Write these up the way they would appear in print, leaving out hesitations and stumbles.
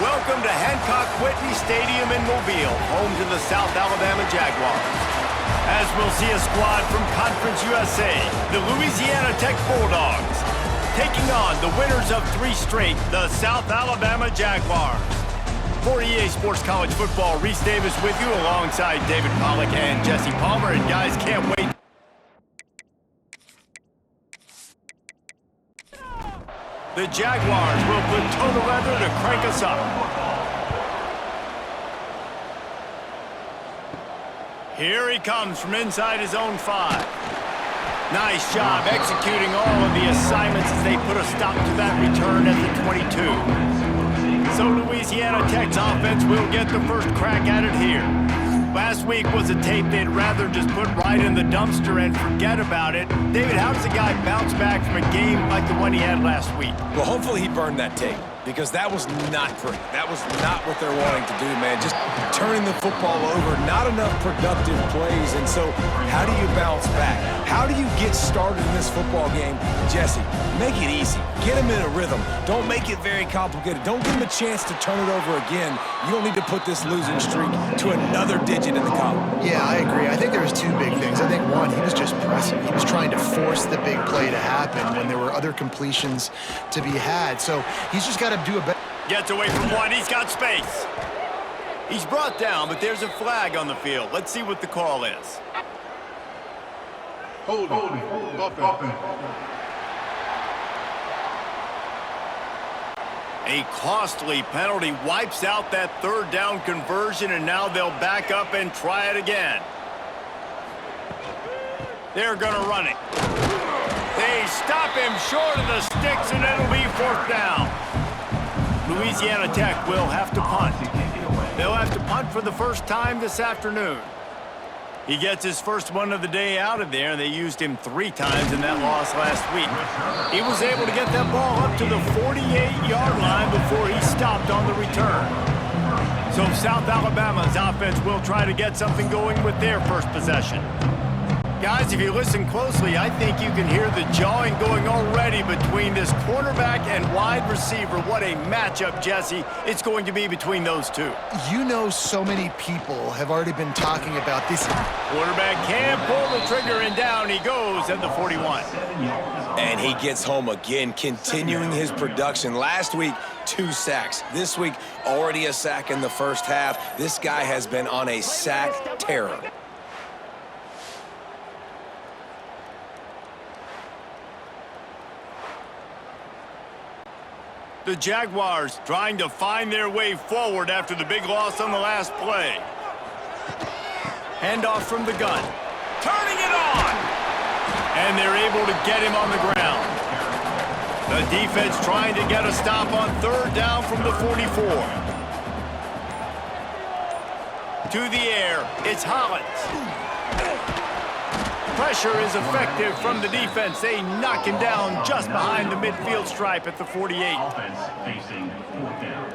Welcome to Hancock Whitney Stadium in Mobile, home to the South Alabama Jaguars. As we'll see a squad from Conference USA, the Louisiana Tech Bulldogs, taking on the winners of 3 straight, the South Alabama Jaguars. For EA Sports College Football, Reese Davis with you alongside David Pollack and Jesse Palmer. And guys, can't wait. The Jaguars will put total leather to crank us up. Here he comes from inside his own 5. Nice job executing all of the assignments as they put a stop to that return at the 22. So Louisiana Tech's offense will get the first crack at it here. Last week was a tape they'd rather just put right in the dumpster and forget about it. David, how does a guy bounce back from a game like the one he had last week? Well, hopefully he burned that tape, because that was not pretty. That was not what they're wanting to do, man. Just turning the football over, not enough productive plays. And so how do you bounce back? How do you get started in this football game? Jesse, make it easy. Get him in a rhythm. Don't make it very complicated. Don't give him a chance to turn it over again. You don't need to put this losing streak to another digit in the column. Yeah, I agree. I think there was 2 big things. I think one, he was just pressing. He was trying to force the big play to happen when there were other completions to be had. So he's just got to do a better. Gets away from one. He's got space. He's brought down, but there's a flag on the field. Let's see what the call is. Holding. A costly penalty wipes out that 3rd down conversion, and now they'll back up and try it again. They're going to run it. They stop him short of the sticks, and it'll be 4th down. Louisiana Tech will have to punt. They'll have to punt for the first time this afternoon. He gets his first one of the day out of there, and they used him 3 times in that loss last week. He was able to get that ball up to the 48-yard line before he stopped on the return. So South Alabama's offense will try to get something going with their first possession. Guys, if you listen closely, I think you can hear the jawing going already between this quarterback and wide receiver. What a matchup, Jesse, it's going to be between those 2. You know, so many people have already been talking about this. Quarterback can't pull the trigger, and down he goes at the 41. And he gets home again, continuing his production. Last week, 2 sacks. This week, already a sack in the first half. This guy has been on a sack terror. The Jaguars trying to find their way forward after the big loss on the last play. Handoff from the gun. Turning it on! And they're able to get him on the ground. The defense trying to get a stop on 3rd down from the 44. To the air, it's Hollins. Pressure is effective from the defense. They knock him down just behind the midfield stripe at the 48. Offense facing 4th down.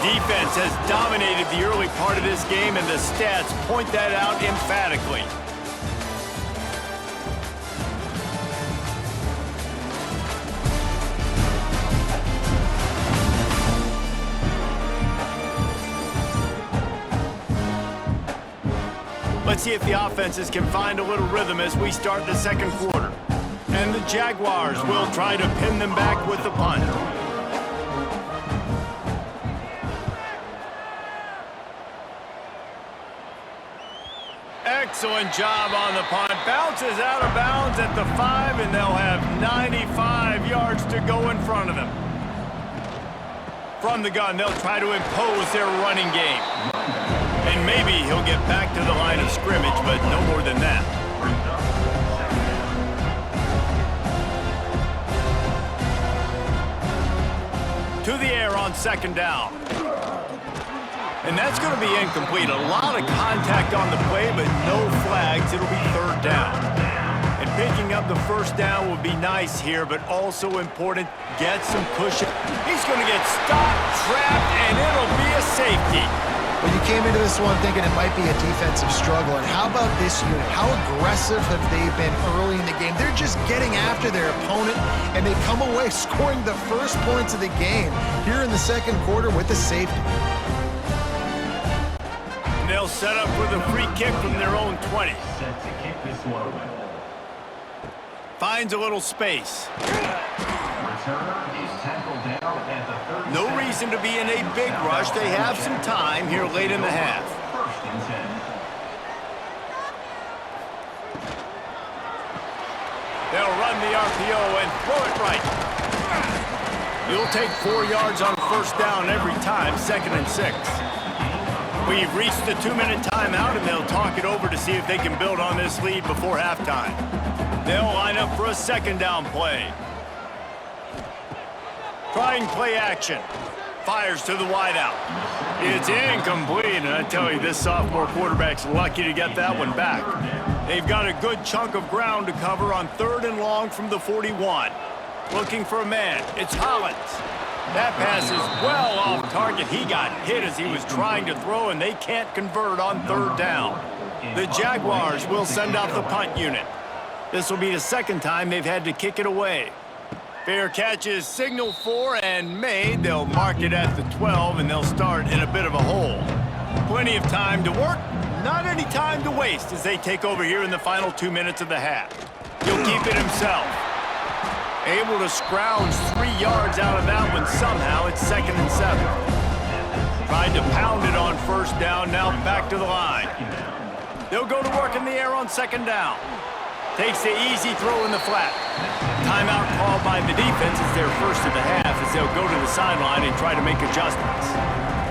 Defense has dominated the early part of this game, and the stats point that out emphatically. Let's see if the offenses can find a little rhythm as we start the 2nd quarter. And the Jaguars will try to pin them back with the punt. Excellent job on the punt. Bounces out of bounds at the 5, and they'll have 95 yards to go in front of them. From the gun, they'll try to impose their running game. And maybe he'll get back to the line of scrimmage, but no more than that. To the air on 2nd down. And that's going to be incomplete. A lot of contact on the play, but no flags. It'll be 3rd down. And Picking up the first down would be nice here, but also important, get some cushion. He's going to get stopped, trapped, and it'll be a safety. Well, you came into this one thinking it might be a defensive struggle, and how about this unit? How aggressive have they been early in the game? They're just getting after their opponent, and they come away scoring the first points of the game here in the second quarter with the safety. And they'll set up with a free kick from their own 20. Set to kick this one away. Finds a little space. Returner is tackled down at the 30. No reason to be in a big rush. They have some time here late in the half. First and 10. They'll run the RPO and throw it right. You'll take 4 yards on first down every time, 2nd and 6. We've reached the 2-minute timeout, and they'll talk it over to see if they can build on this lead before halftime. They'll line up for a 2nd down play. Trying play action. Fires to the wideout. It's incomplete, and I tell you, this sophomore quarterback's lucky to get that one back. They've got a good chunk of ground to cover on 3rd and long from the 41. Looking for a man. It's Hollins. That pass is well off target. He got hit as he was trying to throw, and they can't convert on 3rd down. The Jaguars will send out the punt unit. This will be the 2nd time they've had to kick it away. Fair catch is signaled for and made. They'll mark it at the 12, and they'll start in a bit of a hole. Plenty of time to work, not any time to waste as they take over here in the final 2 minutes of the half. He'll keep it himself. Able to scrounge 3 yards out of that one somehow. It's 2nd and 7. Tried to pound it on first down, now back to the line. They'll go to work in the air on 2nd down. Takes the easy throw in the flat. Timeout called by the defense is their first of the half as they'll go to the sideline and try to make adjustments.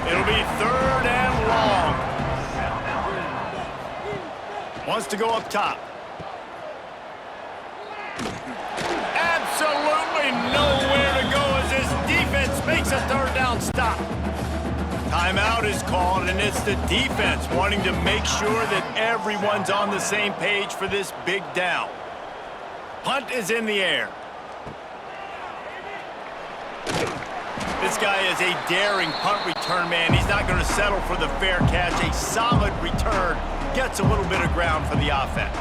It'll be 3rd and long. Wants to go up top. Absolutely nowhere to go as this defense makes a 3rd down stop. Timeout is called, and it's the defense wanting to make sure that everyone's on the same page for this big down. Punt is in the air. This guy is a daring punt return man. He's not going to settle for the fair catch. A solid return gets a little bit of ground for the offense.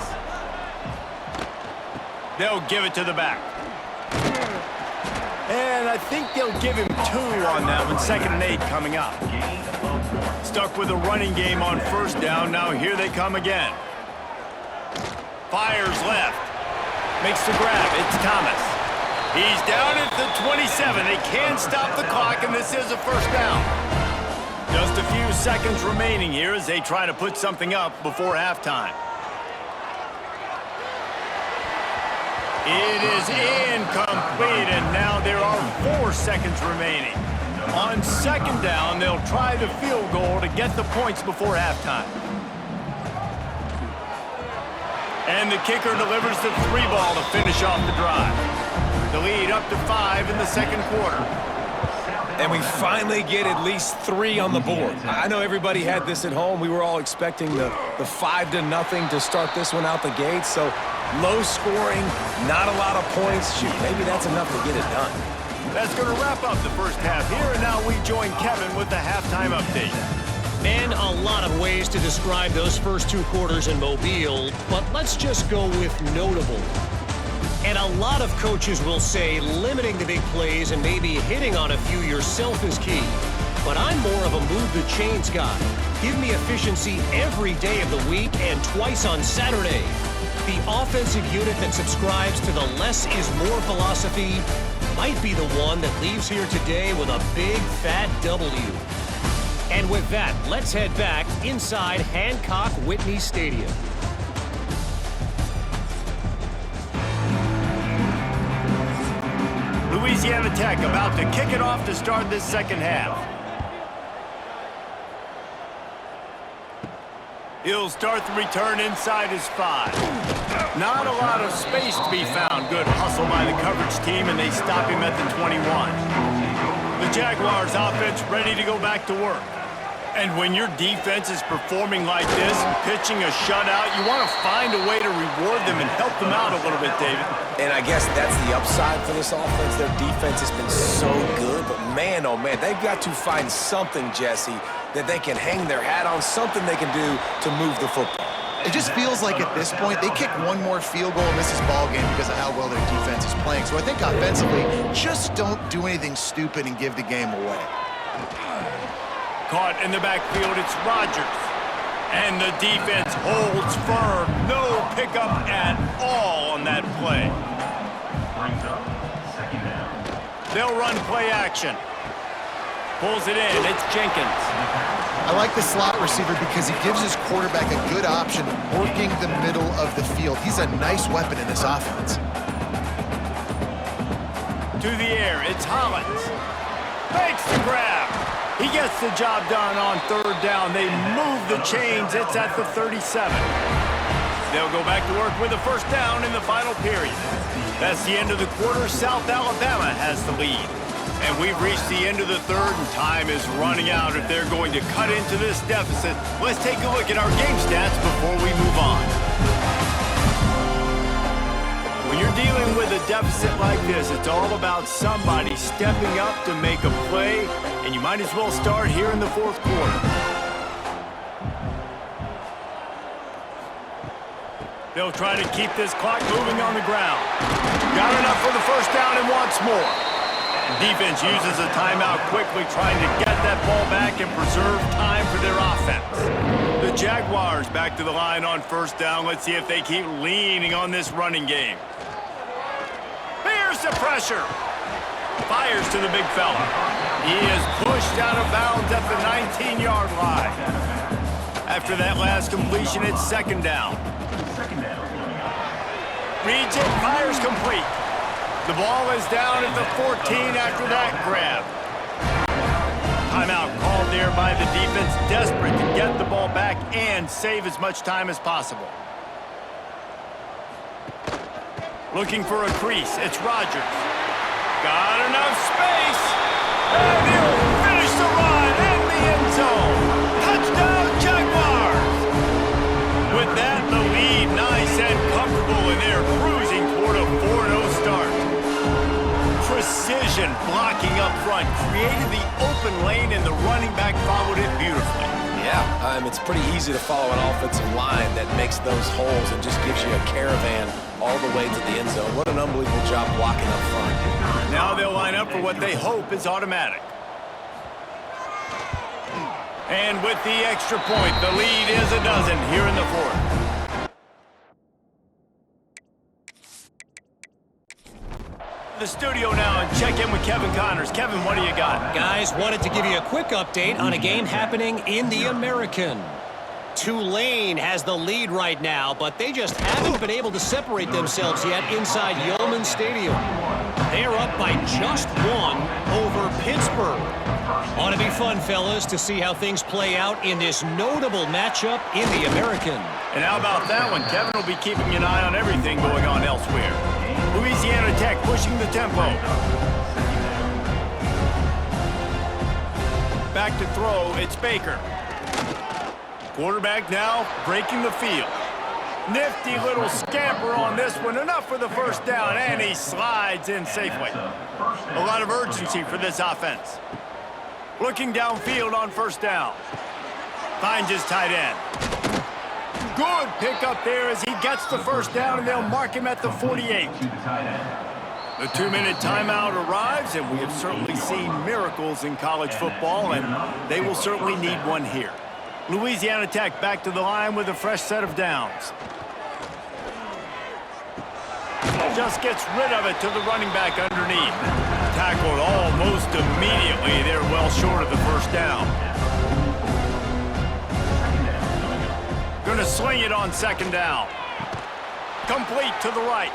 They'll give it to the back. And I think they'll give him 2 on that one. 2nd and 8 coming up. Stuck with a running game on first down. Now here they come again. Fires left. Makes the grab. It's Thomas. He's down at the 27. They can't stop the clock, and this is a first down. Just a few seconds remaining here as they try to put something up before halftime. It is incomplete, and now there are 4 seconds remaining. On 2nd down, they'll try the field goal to get the points before halftime. And the kicker delivers the 3 ball to finish off the drive. The lead up to 5 in the 2nd quarter. And we finally get at least 3 on the board. I know everybody had this at home. We were all expecting the 5-0 to start this one out the gate. So low scoring, not a lot of points. Shoot, maybe that's enough to get it done. That's going to wrap up the first half here, and now we join Kevin with the halftime update. Man, a lot of ways to describe those first 2 quarters in Mobile, but let's just go with notable. And a lot of coaches will say limiting the big plays and maybe hitting on a few yourself is key. But I'm more of a move the chains guy. Give me efficiency every day of the week and twice on Saturday. The offensive unit that subscribes to the less is more philosophy might be the one that leaves here today with a big fat W. And with that, let's head back inside Hancock Whitney Stadium. Louisiana Tech about to kick it off to start this second half. He'll start the return inside his 5. Not a lot of space to be found. Good hustle by the coverage team, and they stop him at the 21. The Jaguars offense ready to go back to work. And when your defense is performing like this, pitching a shutout, you want to find a way to reward them and help them out a little bit, David. And I guess that's the upside for this offense. Their defense has been so good, but man, oh man, they've got to find something, Jesse, that they can hang their hat on, something they can do to move the football. It just feels like at this point, they kick one more field goal and miss this ball game because of how well their defense is playing. So I think offensively, just don't do anything stupid and give the game away. Caught in the backfield, it's Rodgers. And the defense holds firm. No pickup at all on that play. Brings up second down. They'll run play action. Pulls it in, it's Jenkins. I like the slot receiver because he gives his quarterback a good option working the middle of the field. He's a nice weapon in this offense. To the air, it's Hollins. Makes the grab. He gets the job done on third down. They move the chains. It's at the 37. They'll go back to work with a first down in the final period. That's the end of the quarter. South Alabama has the lead. And we've reached the end of the third, and time is running out if they're going to cut into this deficit. Let's take a look at our game stats before we move on. When you're dealing with a deficit like this, it's all about somebody stepping up to make a play, and you might as well start here in the fourth quarter. They'll try to keep this clock moving on the ground. Got enough for the first down and wants more. Defense uses a timeout quickly, trying to get that ball back and preserve time for their offense. The Jaguars back to the line on first down. Let's see if they keep leaning on this running game. Here's the pressure. Fires to the big fella. He is pushed out of bounds at the 19-yard line. After that last completion, it's second down. Reads it, fires complete. The ball is down at the 14 after that grab. Timeout called there by the defense, desperate to get the ball back and save as much time as possible. Looking for a crease, it's Rodgers. Got enough space, and he'll finish the run in the end zone. Touchdown, Jaguars! With that, the lead nice and comfortable, and they're cruising toward a 4-0 start. Precision blocking up front created the open lane, and the running back followed it beautifully. Yeah, it's pretty easy to follow an offensive line that makes those holes and just gives you a caravan all the way to the end zone. What an unbelievable job blocking up front. Now they'll line up for what they hope is automatic. And with the extra point, the lead is a dozen here in the fourth. The studio now and check in with Kevin Connors. Kevin, what do you got? Guys, wanted to give you a quick update on a game happening in the American. Tulane has the lead right now, but they just haven't been able to separate themselves yet inside Yeoman Stadium. They're up by just one over Pittsburgh. Ought to be fun, fellas, to see how things play out in this notable matchup in the American. And how about that one? Kevin will be keeping an eye on everything going on elsewhere. Louisiana Tech pushing the tempo. Back to throw, it's Baker. Quarterback now breaking the field. Nifty little scamper on this one. Enough for the first down, and he slides in safely. A lot of urgency for this offense. Looking downfield on first down. Finds his tight end. Good pickup there as he gets the first down, and they'll mark him at the 48. The 2-minute timeout arrives, and we have certainly seen miracles in college football, and they will certainly need one here. Louisiana Tech back to the line with a fresh set of downs. Just gets rid of it to the running back underneath. Tackled almost immediately. They're well short of the first down. Gonna swing it on second down. Complete to the right.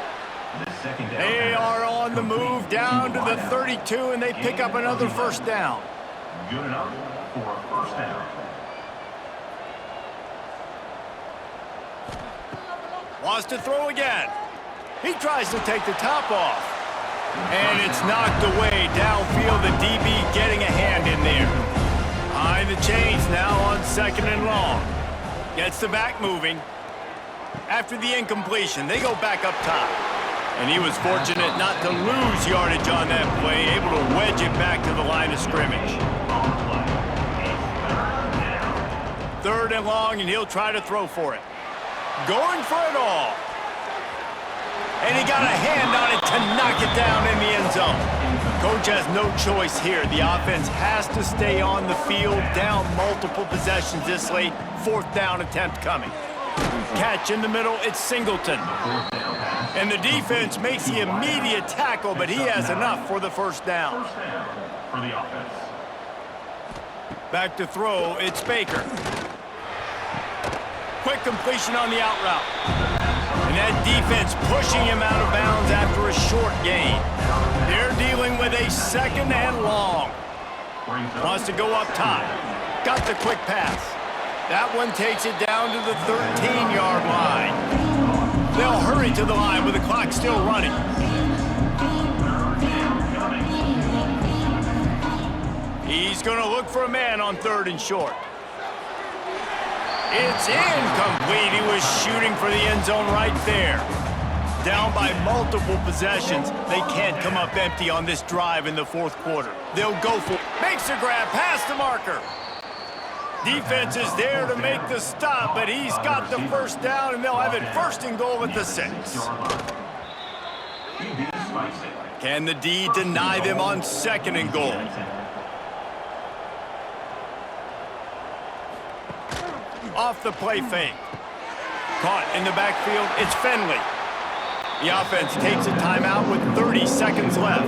They are on the move down to the 32, and they pick up another first down. Good enough for a first down. Wants to throw again. He tries to take the top off. And it's knocked away downfield. The DB getting a hand in there. Behind the chains now on 2nd and long. Gets the back moving. After the incompletion, they go back up top. And he was fortunate not to lose yardage on that play, able to wedge it back to the line of scrimmage. 3rd and long, and he'll try to throw for it. Going for it all. And he got a hand on it to knock it down in the end zone. Coach has no choice here. The offense has to stay on the field, down multiple possessions this late. 4th down attempt coming. Catch in the middle, it's Singleton. And the defense makes the immediate tackle, but he has enough for the 1st down. For the offense. Back to throw, it's Baker. Quick completion on the out route. And that defense pushing him out of bounds after a short gain. They're dealing with a 2nd and long. Wants to go up top. Got the quick pass. That one takes it down to the 13-yard line. They'll hurry to the line with the clock still running. He's going to look for a man on 3rd and short. It's incomplete. He was shooting for the end zone right there. Down by multiple possessions. They can't come up empty on this drive in the 4th quarter. They'll go for it. Makes a grab past the marker. Defense is there to make the stop, but he's got the 1st down, and they'll have it 1st and goal at the 6. Can the D deny them on 2nd and goal? Off the play fake. Caught in the backfield, it's Finley. The offense takes a timeout with 30 seconds left.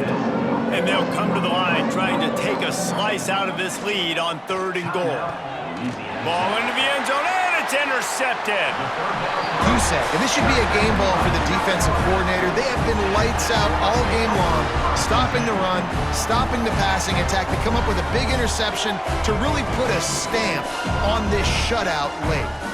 And they'll come to the line trying to take a slice out of this lead on 3rd and goal. Ball into the end zone, and it's intercepted. Goose-egg, and this should be a game ball for the defensive coordinator. They have been lights out all game long, stopping the run, stopping the passing attack to come up with a big interception to really put a stamp on this shutout late.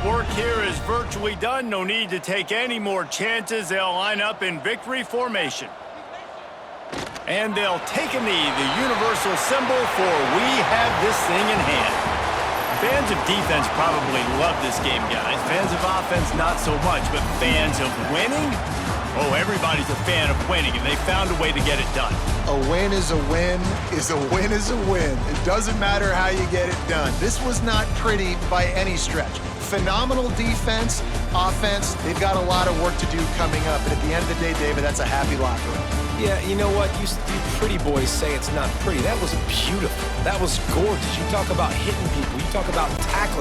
Work here is virtually done. No need to take any more chances. They'll line up in victory formation. And they'll take a knee, the universal symbol for we have this thing in hand. Fans of defense probably love this game, guys. Fans of offense, not so much. But fans of winning? Oh, everybody's a fan of winning, and they found a way to get it done. A win is a win is a win is a win. It doesn't matter how you get it done. This was not pretty by any stretch. Phenomenal defense, offense. They've got a lot of work to do coming up. And at the end of the day, David, that's a happy locker room. Yeah, you know what? You pretty boys say it's not pretty. That was beautiful. That was gorgeous. You talk about hitting people. You talk about tackling.